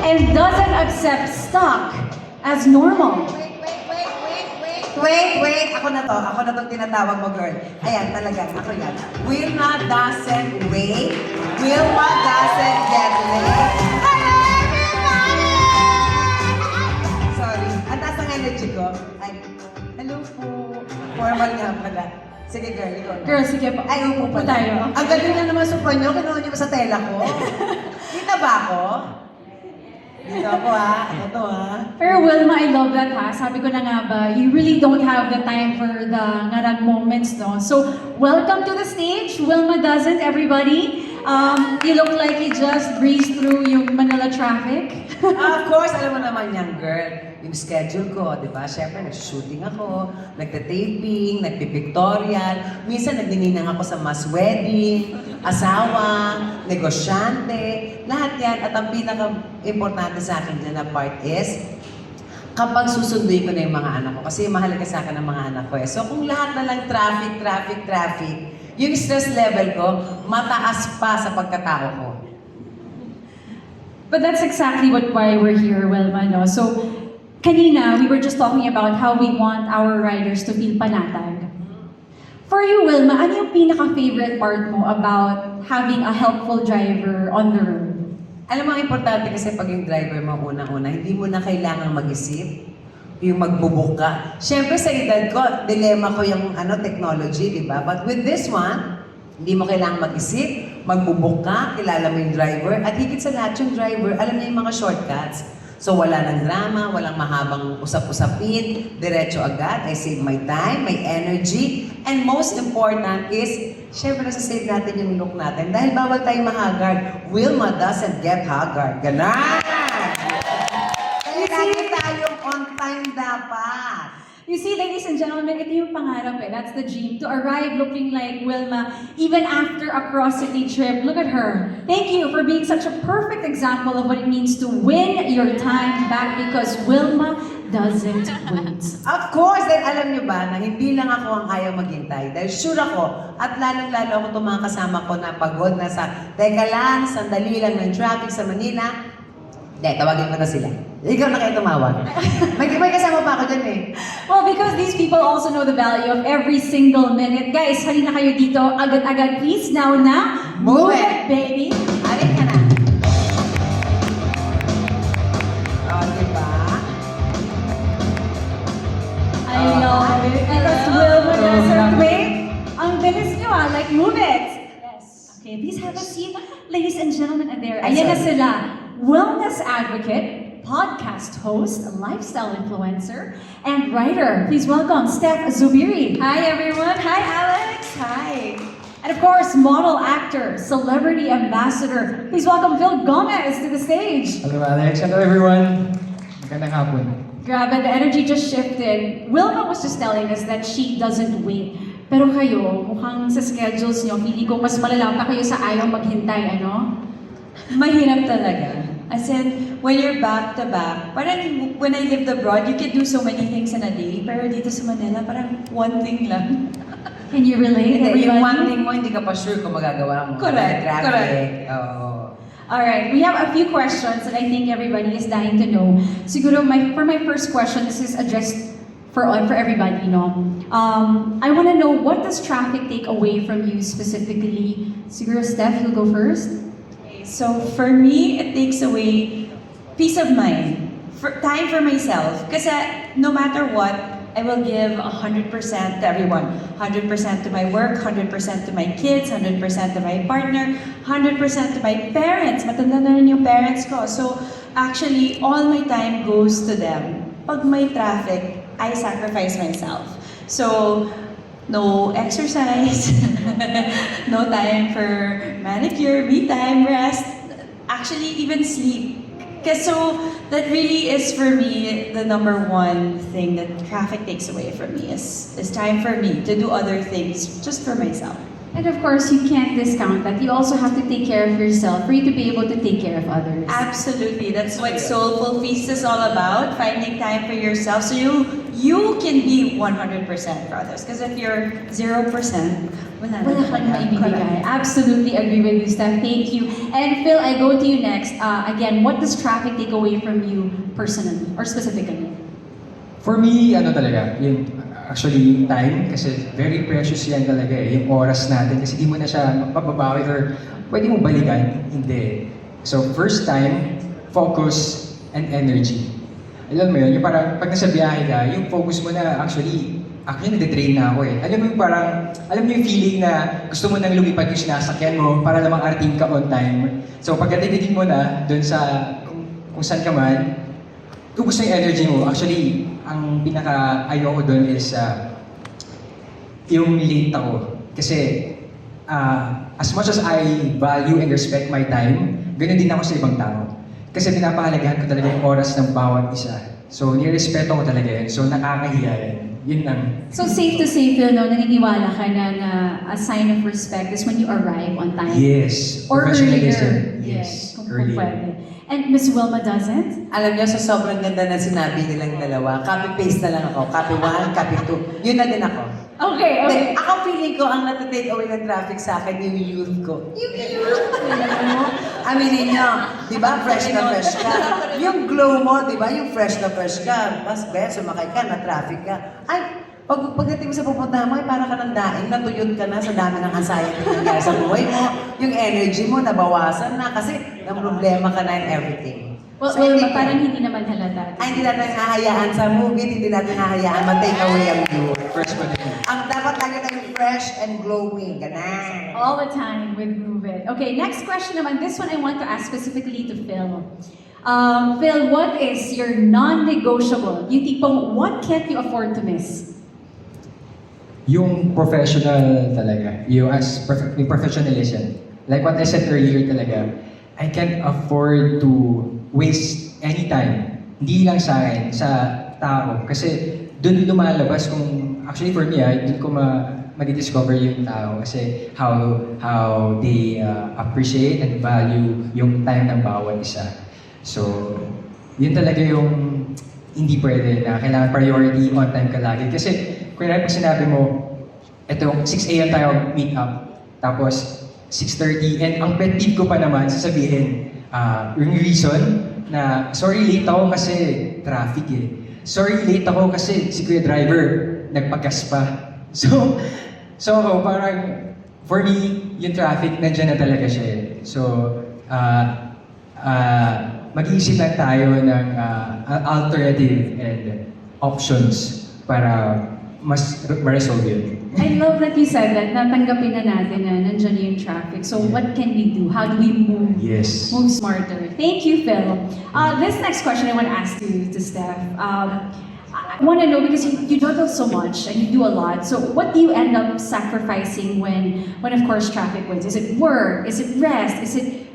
and doesn't accept stock as normal. Wait. Ako na tong tinatawag mo, girl. Ayan, talaga. Ako yan. Wilma doesn't wait. Wilma doesn't get late. Hello, everybody! Sorry. Ang taas ng energy ko. Ay, hello po. Formal nga pala. Sige, girl. Ikaw na. Girl, sige po. Ay, upo Upo pala. tayo. Ang galing na naman supo nyo. Kinuha nyo ba sa tela ko? Kita ba ako? Dito ako ha. Ako to ha. Pero Wilma, I love that ha. Sabi ko na nga ba, you really don't have the time for the ngarag moments, no? So, welcome to the stage. Wilma doesn't, everybody. You look like you just breezed through yung Manila traffic. Of course, alam mo naman yan, girl. Yung schedule ko, di ba? Siyempre, nag-shooting ako, nagte-taping, nagpipictorial. Minsan, nagdininang ako sa mass wedding, asawa, negosyante, lahat yan. At ang pinaka-importante sa akin dyan na part is, kapag susunduin ko na yung mga anak ko, kasi mahalaga sa akin ang mga anak ko eh. So kung lahat na lang traffic, yung stress level ko, mataas pa sa pagkatao ko. But that's exactly why we're here, Wilma, no? So, kanina, we were just talking about how we want our riders to feel panatag. For you, Wilma, ano yung pinaka-favorite part mo about having a helpful driver on the road? Alam mo, ang importante kasi pag yung driver mo unang-una, hindi mo na kailangang mag-isip, yung magbubuk ka. Siyempre sa edad ko, dilemma ko yung technology, di ba? But with this one, hindi mo kailangang mag-isip, magbubuk ka, kilala mo yung driver, at higit sa lahat yung driver, alam niya yung mga shortcuts. So wala nang drama, walang mahabang usap-usapin, diretso agad, I save my time, my energy, and most important is, syempre nasa-save natin yung look natin dahil bawal tayong mahagard. Wilma doesn't get haggard. Ganon! Kaya lagi tayong on time dapat. You see, ladies and gentlemen, ito yung pangarap eh. That's the dream. To arrive looking like Wilma, even after a cross-city trip. Look at her. Thank you for being such a perfect example of what it means to win your time back because Wilma doesn't wait. Of course, dahil alam nyo ba na hindi lang ako ang ayaw maghintay. Dahil sure ako, at lalong-lalo ako itong mga kasama ko na pagod na sa teka lang, sandali lang ng traffic sa Manila. Hindi, tawagin ko na sila. Ikaw na kayo tumawag. may kasama pa ako dyan eh. Well, because these people also know the value of every single minute. Guys, halina kayo dito. Agad-agad, please. Now na. Move it, baby. Alin ka na. O, diba? I love it. Because Wilma doesn't wait. Ang bilis nyo like, move it. Yes. Okay, please have a seat. Ladies and gentlemen, there. Ayan na sila. Wellness advocate, podcast host, lifestyle influencer, and writer. Please welcome Steph Zubiri. Hi everyone. Hi Alex. Hi. And of course, model, actor, celebrity ambassador. Please welcome Phil Gomez to the stage. Hello Alex, hello everyone. Magandang hapon. Grabe, the energy just shifted. Wilma was just telling us that she doesn't wait. Pero kayo, mukhang sa schedules nyo, feeling ko mas malala pa kayo sa ayaw maghintay, ano? Mahirap talaga. As in, when you're back to back, parang when I lived abroad, you can do so many things in a day. Pero dito sa Manila, parang one thing lang. Can you relate? Hindi, yung everybody? one thing mo, hindi ka pa sure kung magagawa mo. Correct, Traffic. correct. Oo. Alright, we have a few questions that I think everybody is dying to know. Siguro, for my first question, this is addressed for everybody, no? I want to know, what does traffic take away from you specifically? Siguro, Steph, you'll go first. So for me, it takes away peace of mind, time for myself. Kasi no matter what, I will give 100% to everyone. 100% to my work, 100% to my kids, 100% to my partner, 100% to my parents. Matanda na rin yung parents ko. So actually, all my time goes to them. Pag may traffic, I sacrifice myself. So, no exercise, no time for manicure, me time, rest, actually even sleep. So that really is for me the number one thing that traffic takes away from me is time for me to do other things just for myself. And of course, you can't discount that. You also have to take care of yourself for you to be able to take care of others. Absolutely, that's what Soulful Feast is all about, finding time for yourself so you can be 100% for others. Because if you're 0%, wala Wala kang maibibigay. Absolutely agree with you, Steph. Thank you. And Phil, I go to you next. Again, what does traffic take away from you personally or specifically? For me, ano talaga, yung actually time, kasi very precious yan talaga eh, yung oras natin, kasi di mo na siya mapabawi or pwede mo balikan, hindi. So first time, focus and energy. Alam mo yun, yung parang pag nasa biyahe ka, yung focus mo na actually nade-drain na ako eh. Alam mo yung parang, alam mo yung feeling na gusto mo nang lumipad yung sinasakyan mo para namang arating ka on time. So pagkatitigin mo na dun sa kung saan ka man, ubos na yung energy mo. Actually, ang pinaka-ayoko dun is yung late ako. Kasi as much as I value and respect my time, ganun din ako sa ibang tao. Kasi pinapahalagahan ko talaga yung oras ng bawat isa. So, nirespeto ko talaga yun. So, nakakahiya yun. Yun lang. So safe to say, Phil, no, naniniwala ka na a sign of respect is when you arrive on time? Yes. Or Professionalism. earlier. Yes. Kung Earlier. pwede. And Miss Wilma doesn't? Alam niyo, sa sobrang ganda na sinabi nilang dalawa, copy-paste na lang ako. Copy 1, copy 2. Yun na din ako. Okay, okay. Like, ako feeling ko, ang natitake away ng traffic sa akin, yung youth ko. Yung youth! Alam mo? Aminin niyo, di ba, fresh na fresh ka. Yung glow mo, di ba, yung fresh na fresh ka. Mas sumakay ka, na-traffic ka. Ay, pagdating mo sa pupunta mo, ay para ka ng daing, natuyod ka na sa dami ng anxiety na nangyari sa buhay mo. Yung energy mo, nabawasan na kasi ng problema ka na in everything. Well, So, Wilma, hindi ko- parang hindi naman halata. Ay, hindi natin hahayaan sa movie, hindi natin hahayaan ma-take away ang youth. First one din. Ang dapat lagi tayong fresh and glowing. Ganun. All the time with Move It. Okay, next question naman. This one I want to ask specifically to Phil. Phil, what is your non-negotiable? Yung tipong, what can't you afford to miss? Yung professional talaga, yung yung professionalism. Like what I said earlier talaga, I can't afford to waste any time. Hindi lang sa akin, sa tao. Kasi dun lumalabas kung, actually for me, dun ko madidiscover yung tao. Kasi how they appreciate and value yung time ng bawat isa. So, yun talaga yung hindi pwede na kailangan priority on time ka lagi. Kasi kung pag sinabi mo, eto 6 a.m. tayo meet up, tapos 6:30, and ang pet peeve ko pa naman, sasabihin, yung reason na, sorry late ako kasi traffic eh. Sorry late ako kasi si Kuya Driver, nagpagas pa. So ako parang, for me, yung traffic, nandiyan na talaga siya eh. So, mag-iisip lang tayo ng alternative and options para mas ma-resolve yun. I love that you said that, natanggapin na natin na nandiyan yung traffic. So what can we do? How do we move? Yes. Move smarter. Thank you, Phil. This next question I want to ask to Steph. I want to know, because you juggle so much and you do a lot. So what do you end up sacrificing when of course traffic wins? Is it work? Is it rest? Is it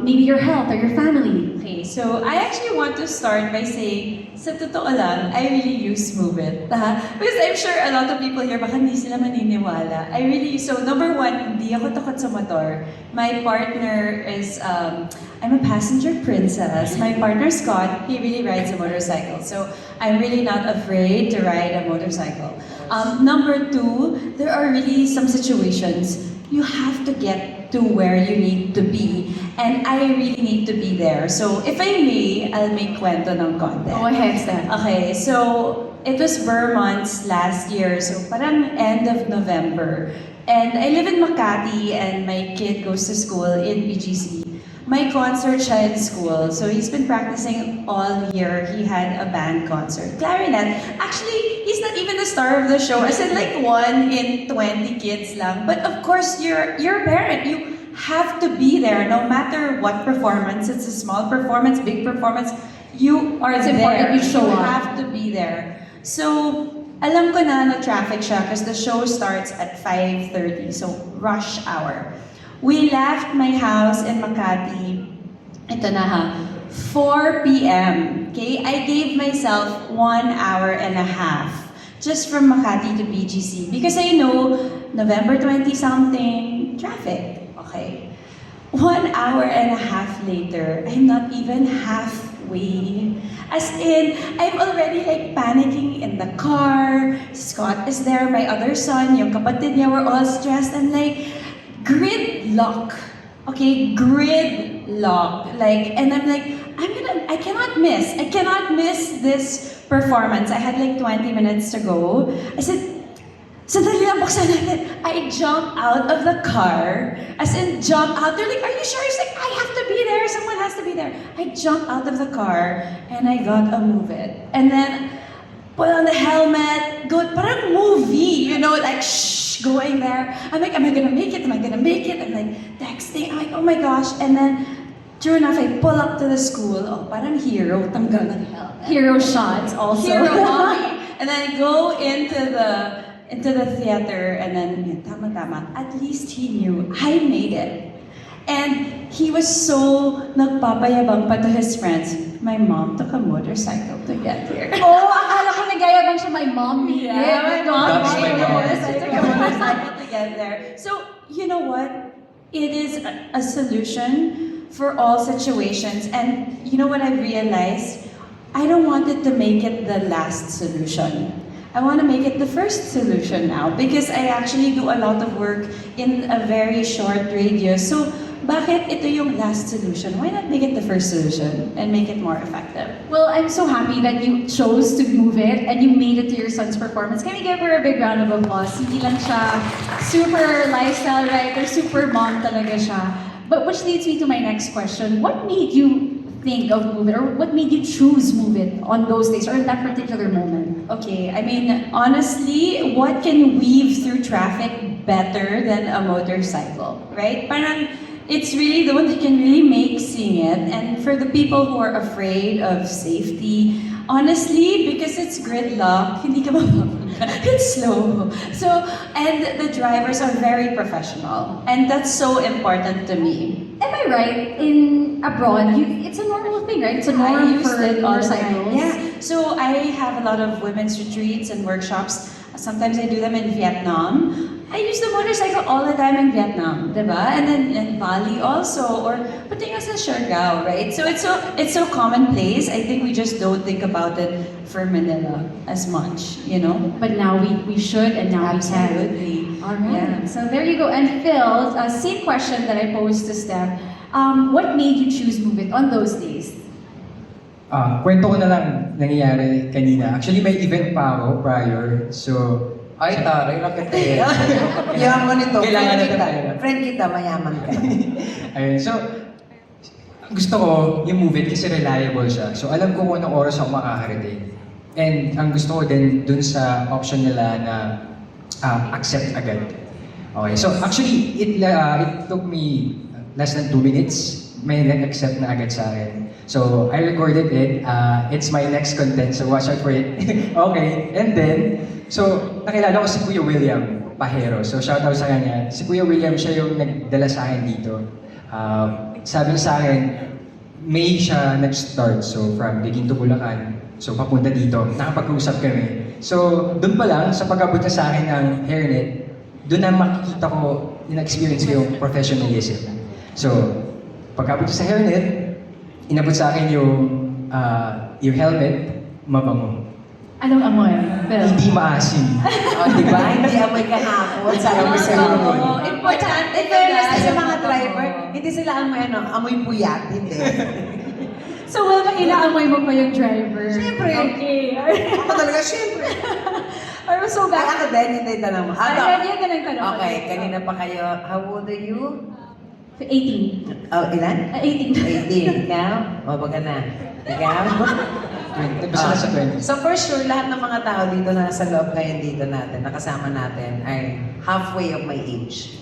maybe your health or your family? Okay, so I actually want to start by saying, sa totoo lang, I really use Move It. Because I'm sure a lot of people here, baka hindi sila maniniwala. I really use, so number one, hindi ako takot sa motor. My partner is, I'm a passenger princess. My partner, Scott, he really rides a motorcycle. So I'm really not afraid to ride a motorcycle. Number two, there are really some situations you have to get to where you need to be. And I really need to be there. So if I may, I'll make kwento ng konti. Go ahead, Steph. Okay, so it was Vermont's last year, so parang end of November. And I live in Makati and my kid goes to school in BGC. My concert siya in school, so he's been practicing all year. He had a band concert. Clarinet. Actually, he's not even the star of the show. I said like 1 in 20 kids lang. But of course, you're a parent. You have to be there no matter what performance. It's a small performance, big performance. You are It's there. important you show up. have to be there. So, alam ko na traffic siya because the show starts at 5:30, so rush hour. We left my house in Makati, ito na ha, 4 p.m. Okay? I gave myself 1 hour and a half just from Makati to BGC because I know November 20-something, traffic. Okay. 1 hour and a half later, I'm not even halfway way. As in, I'm already like panicking in the car. Scott is there, my other son, yung kapatid niya, we're all stressed and like, gridlock. Okay, gridlock. Like, and I'm like, I cannot miss this performance. I had like 20 minutes to go. I said, sandali lang, buksan natin. I jump out of the car. As in, jump out. They're like, are you sure? He's like, I have to be there. Someone has to be there. I jump out of the car and I got a Move It. And then, put on the helmet, go, parang movie, you know, like, shh, going there. I'm like, am I gonna make it? Am I gonna make it? I'm like, texting. I'm like, oh my gosh. And then, true enough, I pull up to the school. Oh, parang hero, tanggal ng helmet. Hero shots also. Hero mommy. And then I go into the theater, and then yun, tama. At least he knew I made it. And he was so nagpapayabang pa to his friends. My mom took a motorcycle to get here. Oh, akala ko nagayabang siya, my mom made it. Yeah, my mom That's my made mom. it. I took a motorcycle to get there. So, you know what? It is a solution for all situations. And you know what I've realized? I don't want it to make it the last solution. I want to make it the first solution now because I actually do a lot of work in a very short radius. So, bakit ito yung last solution? Why not make it the first solution and make it more effective? Well, I'm so happy that you chose to move it and you made it to your son's performance. Can we give her a big round of applause? Hindi lang siya super lifestyle writer, super mom talaga siya. But which leads me to my next question. What made you think of Move It, or what made you choose Move It on those days or in that particular moment? Okay, I mean, honestly, what can weave through traffic better than a motorcycle, right? Parang, it's really the one that can really make sing it. And for the people who are afraid of safety, honestly, because it's gridlock, hindi ka mapapagod. It's slow. So, and the drivers are very professional. And that's so important to me. Am I right? In abroad, it's a normal thing, right? It's a I norm used for it all the motorcycles. time. Yeah. So I have a lot of women's retreats and workshops. Sometimes I do them in Vietnam. I use the motorcycle all the time in Vietnam, diba? And then in Bali also, or pati nga sa Siargao, right? So it's so commonplace. I think we just don't think about it for Manila as much, you know? But now we should, and now we can. Absolutely. All right. Yeah. So there you go. And Phil, same question that I posed to Steph. What made you choose Move It on those days? Kwento ko na lang nangyayari kanina. Actually, may event pa ako prior. So, Ay, taray, bakit eh? Yaman ito. Kailangan natin tayo. Friend kita, mayaman ka. ayun. So, gusto ko yung Move It kasi reliable siya. So, alam ko kung anong oras ako makakarating. And ang gusto ko din dun sa option nila na accept agad. Okay, so actually, it took me less than 2 minutes. May nag-accept na agad sa akin. So, I recorded it. It's my next content, so watch out for it. Okay, and then, so, nakilala ko si Kuya William Pajero. So, shoutout sa kanya. Si Kuya William, siya yung nagdala sa akin dito. Sabi niya sa akin, May siya nag-start. So, from Digin to Bulacan. So, papunta dito. Nakapag-usap kami. So, doon pa lang, sa pag-abot niya sa akin ng hairnet, doon na makikita ko, in-experience ko yung professionalism. So, pag-abot niya sa hairnet, inabot sa akin yung helmet, mabango. Anong amoy, Phil? Hindi maasim. O, di ba? Hindi amoy kahapon. Sabi ko sa'yo noon. Oo, importante In fairness yun, sa yung mga mga driver, bango. hindi sila amoy puyat. Hindi. So, well, inaamoy mo pa yung driver. Siyempre. Okay. Ako talaga, syempre. Or so Ay, back. ako din, hindi tanong mo. Ayun, yun na nagtanong. Okay, kanina pa kayo. How old are you? 18. Oh, ilan? 18. 18. Ikaw? O, baga na. Ikaw? Basta na sa 20. So for sure, lahat ng mga tao dito na nasa loob ngayon dito natin, nakasama natin, ay halfway of my age.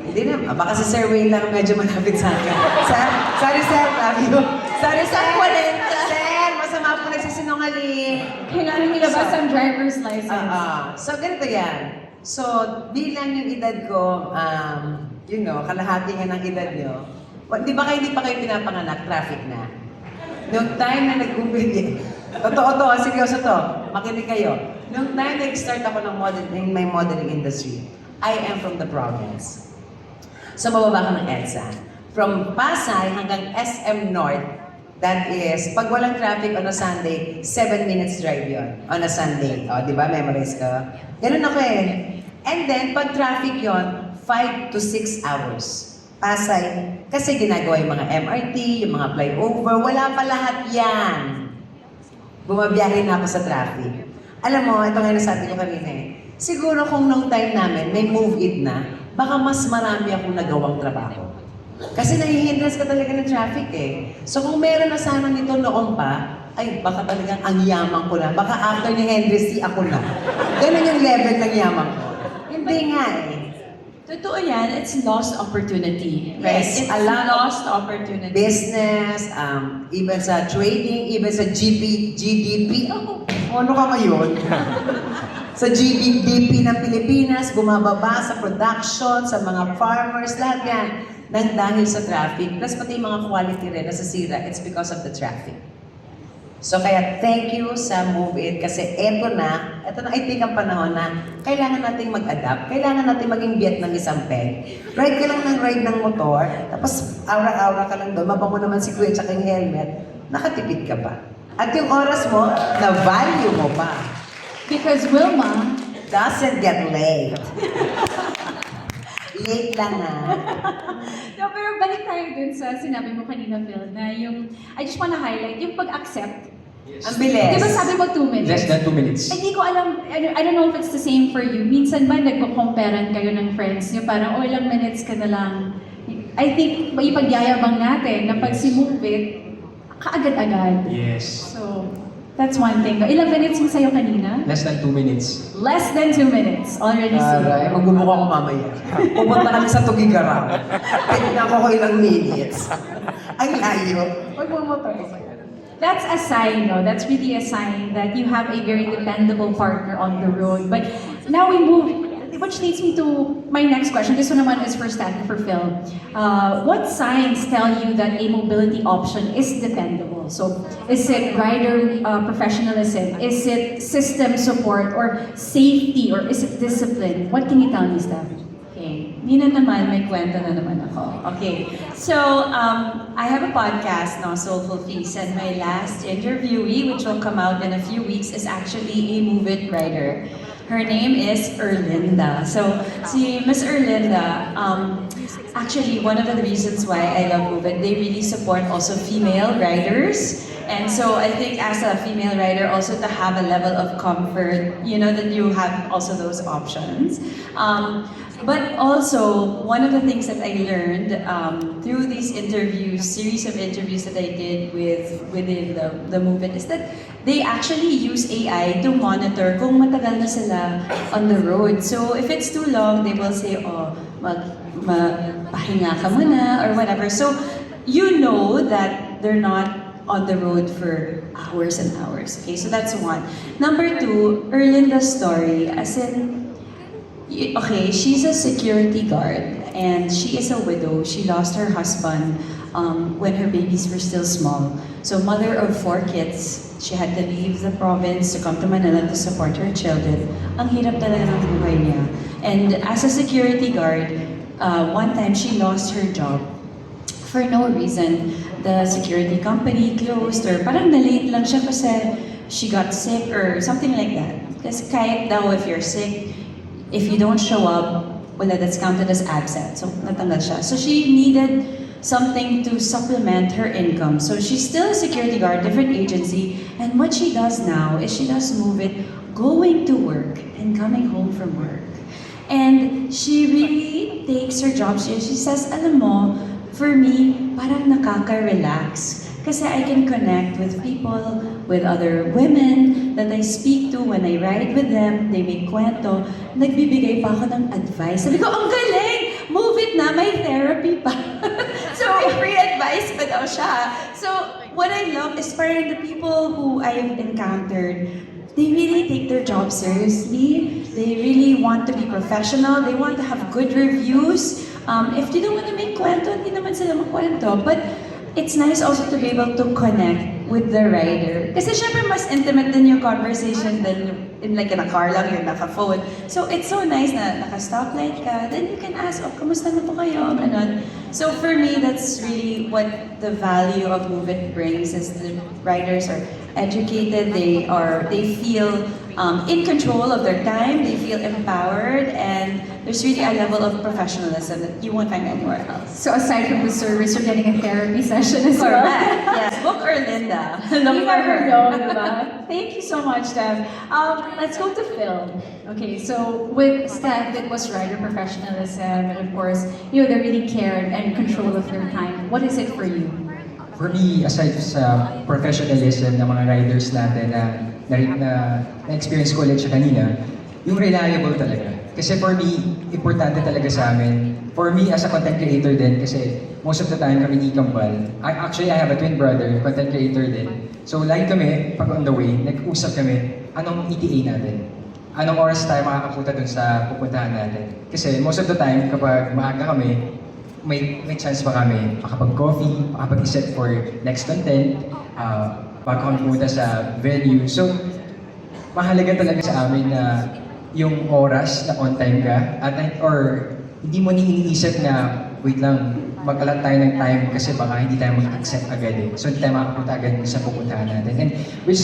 Hindi na, baka si Sir Wayne lang medyo malapit sa akin. Sorry sir, love you. Sorry sir, 40. Sir, masama po nagsisinungaling. Kailangan nilabas ang driver's license. So ganito yan. So bilang yung edad ko, kalahati nga ng edad nyo, di ba hindi pa kayo pinapanganak, traffic na? Noong time na nag-umpili, totoo to, seryoso to, makinig kayo. Noong time na nag-start ako in my modeling industry, I am from the province. So, mababa ka ng EDSA. From Pasay hanggang SM North, That is, pag walang traffic on a Sunday, 7 minutes drive yon on a Sunday. O, di ba? Memorize ka. Ganun ako eh. And then, pag traffic yon 5 to 6 hours. Pasay. Kasi ginagawa yung mga MRT, yung mga flyover. Wala pa lahat yan. Bumabiyahe na ako sa traffic. Alam mo, ito nga nasabi ko kanina eh. Siguro kung nung time namin, may move it na, baka mas marami akong nagawang trabaho. Kasi nahihindrance ka talaga ng traffic eh. So kung meron na sana nito noon pa, ay baka talagang ang yaman ko na. Baka after ni Henry C, ako na. Ganun yung level ng yaman ko. Hindi nga eh. Totoo yan, it's lost opportunity, right? Yes, It's a lot of lost opportunity. Business, even sa trading, even sa GDP. Oh, ano ka ngayon? Sa GDP ng Pilipinas, bumababa sa production, sa mga farmers, lahat yan. Nang dahil sa traffic, plus pati yung mga quality rin na nasisira, it's because of the traffic. So kaya thank you sa Move It kasi eto na I think ang panahon na kailangan nating mag-adapt, kailangan nating maging Vietnamese peg. Ride ka lang ng ride ng motor, tapos aura-aura ka lang doon, mabango naman si Kuya tsaka yung helmet, nakatipid ka pa. At yung oras mo, na-value mo pa. Because Wilma, Doesn't get late. Late lang no, pero balik tayo dun sa sinabi mo kanina, Phil, na yung, I just wanna highlight, yung pag-accept. Ang bilis. Di ba sabi mo 2 minutes? Less than 2 minutes. Hindi ko alam, I don't know if it's the same for you. Minsan ba nagko-comparean kayo ng friends niyo, parang, oh, ilang minutes ka na lang. I think, ipagyayabang natin na pag si Move It, kaagad-agad. Yes. So, that's one thing. Ilang minutes yung sa'yo kanina? Less than 2 minutes. Less than 2 minutes. Already Aray, seen. magbubuka ko mamaya. Pupunta kami sa Tugigaraw. Tignan ko ilang minutes. Ang layo. Magmamotor ko sa'yo. That's a sign, no? That's really a sign that you have a very dependable partner on the road. But now we move, which leads me to my next question. This one naman is for Stan and for Phil. What signs tell you that a mobility option is dependable? So, is it rider professionalism? Is it system support or safety or is it discipline? What can you tell me, Stan? Okay, Nina naman, may kwento na naman ako. Okay, so I have a podcast now, Soulful Feast, and my last interviewee, which will come out in a few weeks, is actually a Move It rider. Her name is Erlinda. So, si Miss Erlinda, actually, one of the reasons why I love Move It, they really support also female riders. And so I think as a female rider, also to have a level of comfort, you know, that you have also those options. But also, one of the things that I learned through these interviews, series of interviews that I did within the movement, is that they actually use AI to monitor kung matagal na sila on the road. So if it's too long, they will say, oh, magpahinga ka muna, or whatever. So you know that they're not on the road for hours and hours. Okay, so that's one. Number two, Erlinda's story, as in, okay, she's a security guard and she is a widow. She lost her husband when her babies were still small. So mother of 4 kids, she had to leave the province to come to Manila to support her children. Ang hirap talaga ng buhay niya. And as a security guard, one time she lost her job for no reason. The security company closed or parang na-late lang siya kasi she got sick or something like that. Kasi kahit daw if you're sick, if you don't show up, wala, that's counted as absent. So, natanggal siya. So, she needed something to supplement her income. So, she's still a security guard, different agency. And what she does now is she does Move It, going to work and coming home from work. And she really takes her job serious. She says, alam mo, for me, parang nakaka-relax. Kasi I can connect with people, with other women that I speak to when I ride with them, they make kwento, nagbibigay pa ako ng advice. Sabi ko, ang galing! Move it na, may therapy pa. So may free advice pa daw siya. So what I love is parang the people who I've encountered, they really take their job seriously. They really want to be professional. They want to have good reviews. If they don't want to make kwento, hindi naman sila magkwento. But it's nice also to be able to connect with the rider. Kasi syempre mas intimate din yung conversation than in like in a car lang, you're naka-phone. So it's so nice na naka-stoplight ka, then you can ask, oh, kamusta na po kayo? Ganon. So for me, that's really what the value of Move It brings. Is the riders are educated, they feel in control of their time, they feel empowered, and there's really a level of professionalism that you won't find anywhere else. So aside from the service, you're getting a therapy session as well. Correct. Yes. Book Erlinda. Look You for never her. know, diba? Thank you so much, Steph. Let's go to Phil. Okay, so with Steph, it was rider professionalism, and of course, you know, they really cared and control of their time. What is it for you? For me, aside sa professionalism ng mga riders natin na-experience ko ulit siya kanina, yung reliable talaga. Kasi for me, importante talaga sa amin. For me, as a content creator din, kasi most of the time kami ni Kambal. Actually, I have a twin brother, content creator din. So, lagi kami, pag on the way, nag-usap kami, anong ETA natin? Anong oras tayo makakapunta dun sa pupuntahan natin? Kasi most of the time, kapag maaga kami, may chance pa kami makapag-coffee, makapag-isip for next content, bago kami pumunta sa venue. So, mahalaga talaga sa amin na yung oras na on time ka, or hindi mo iniisip na, wait lang, mag-alat tayo ng time kasi baka hindi tayo mag-accept agad eh. So, hindi tayo makapunta agad sa pupuntahan natin. And which,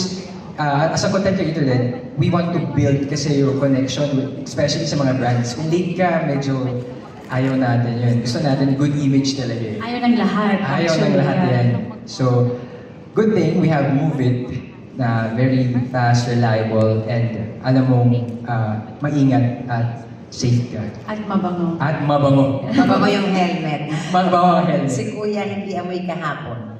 as a content creator din, we want to build kasi yung connection, especially sa mga brands. Kung late ka, medyo ayaw natin yun. Gusto natin good image talaga eh. Ayaw ng lahat. Ayaw ng actually, lahat yan. So, good thing we have Move It na very fast, reliable, and alam mong maingat at safe ka. At mabango. At mabango. Mabango yung helmet. Mabango ang helmet. Si Kuya hindi amoy kahapon.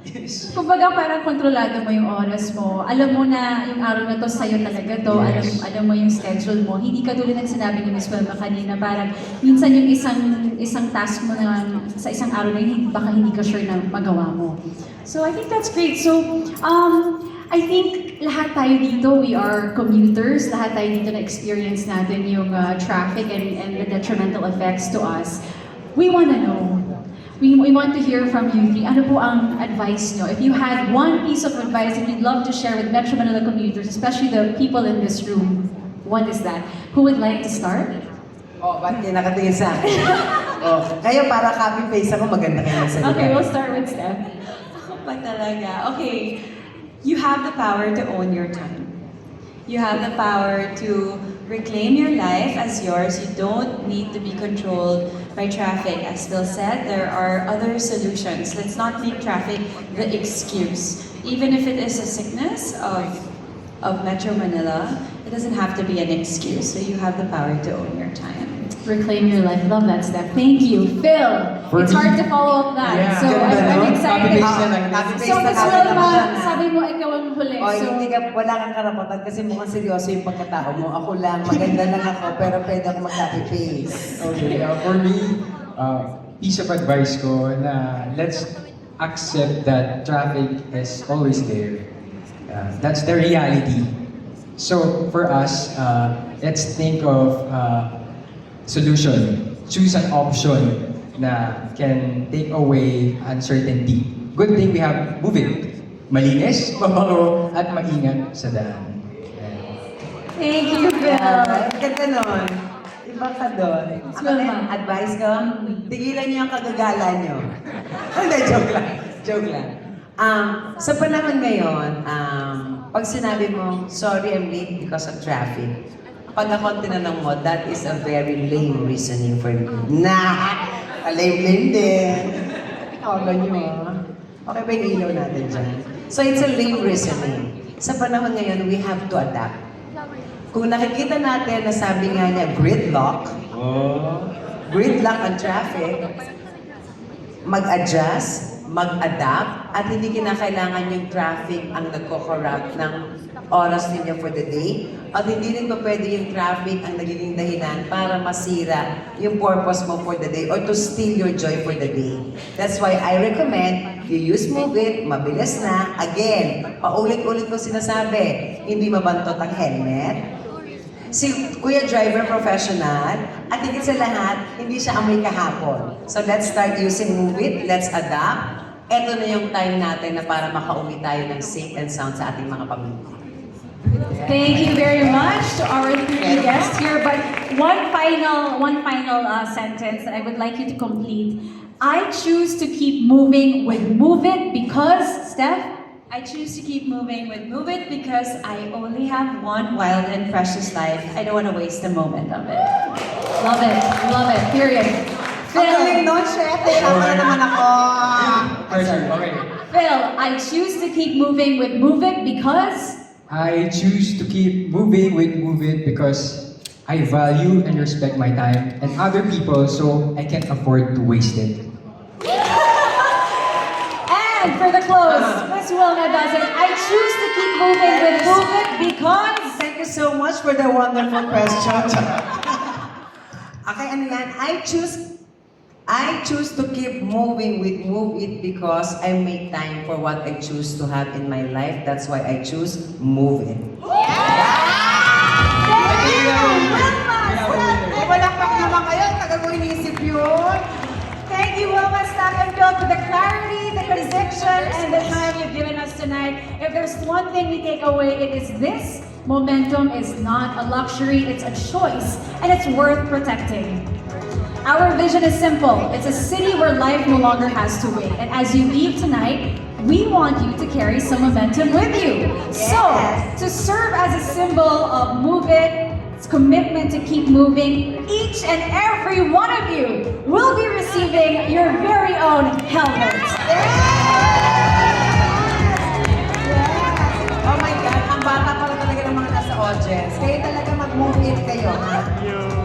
Kumbaga parang kontrolado mo yung oras mo. Alam mo na yung araw na to sa'yo talaga to. Yes. Alam mo yung schedule mo. Hindi ka tulad ng sinabi ni Miss Wilma kanina. Parang minsan yung isang task mo na sa isang araw na yun, baka hindi ka sure na magawa mo. So I think that's great. So I think lahat tayo dito, we are commuters. Lahat tayo dito na-experience natin yung traffic and the detrimental effects to us. We want to know. We want to hear from you three. Ano po ang advice nyo? If you had one piece of advice that you'd love to share with Metro Manila commuters, especially the people in this room, what is that? Who would like to start? Oh, ba't kayo nakatingin sa akin? Oh, kayo para copy-paste ako, maganda kayo sa Okay, we'll start with Steph. Ako pa talaga. Okay, you have the power to own your time. You have the power to reclaim your life as yours. You don't need to be controlled by traffic. As Phil said, there are other solutions. Let's not make traffic the excuse. Even if it is a sickness of Metro Manila, it doesn't have to be an excuse. So you have the power to own your time. Reclaim your life. Love that, Steph. Thank you. Phil, For it's me- hard to follow up that. Yeah, So ganda, I'm no? excited. Copy-paste na lang. Copy-paste So na Miss natin Wilma, naman yan, ha? sabi mo ikaw ang huli. O, So, hindi ka, wala kang karapatan kasi mukhang seryoso yung pagkatao mo. Ako lang, maganda lang ako, pero pwede ako mag-copy-paste. Okay, for me, piece of advice ko na let's accept that traffic is always there. That's the reality. So for us, let's think of solution. Choose an option na can take away uncertainty. Good thing we have Move It. Malinis, mabango, at maingat sa daan. thank you, Phil. Ang ganda nun. Iba ka doon. Ako Well, din, ma'am. advice ko, tigilan niyo ang kagagala niyo. Hindi, joke lang. Joke lang. Sa panahon ngayon, pag sinabi mo, sorry, I'm late because of traffic, pag ako tinanong mo, that is a very lame reasoning for me. Lame din. Kala niyo, okay ba yung ilaw natin dyan? So it's a lame reasoning. Sa panahon ngayon, we have to adapt. Kung nakikita natin na sabi nga niya, gridlock ang traffic, mag-adjust, mag-adapt, at hindi kinakailangan yung traffic ang nagko-corrupt ng oras ninyo for the day, at hindi rin pa pwede yung traffic ang nagiging dahilan para masira yung purpose mo for the day or to steal your joy for the day. That's why I recommend you use Move It, mabilis na. Again, paulit-ulit ko sinasabi, hindi mabantot ang helmet. Si Kuya Driver professional, at higit sa lahat, hindi siya amoy kahapon. So let's start using Move It, let's adapt. Ito na yung time natin na para makauwi tayo ng safe and sound sa ating mga pamilya. Thank you very much to our three guests here. But one final sentence that I would like you to complete. I choose to keep moving with Move It because, Steph, I choose to keep moving with Move It because I only have one wild and precious life. I don't want to waste a moment of it. love it, period. Ang galing Phil, nun, chef. Tama na naman ako. Arthur, okay. Phil, I choose to keep moving with Move It because... I choose to keep moving with Move It because I value and respect my time and other people, so I can't afford to waste it. And for the close, Miss Wilma does it. I choose to keep moving with Move It because... Thank you so much for the wonderful question. Okay, ano yan? I choose to keep moving with Move It because I make time for what I choose to have in my life. That's why I choose Move It. Thank you, Wilma! Palakpak naman kayo. Tagal mo inisip yun. Thank you, Wilma, Stack and Phil, for the clarity, the conviction, and the time you've given us tonight. If there's one thing we take away, it is this. Momentum is not a luxury, it's a choice, and it's worth protecting. Our vision is simple. It's a city where life no longer has to wait. And as you leave tonight, we want you to carry some momentum with you. So, to serve as a symbol of Move It, its commitment to keep moving, each and every one of you will be receiving your very own helmet. Oh my God, ang bata pala talaga ng mga nasa audience. Kayo talaga mag-move it kayo, ha?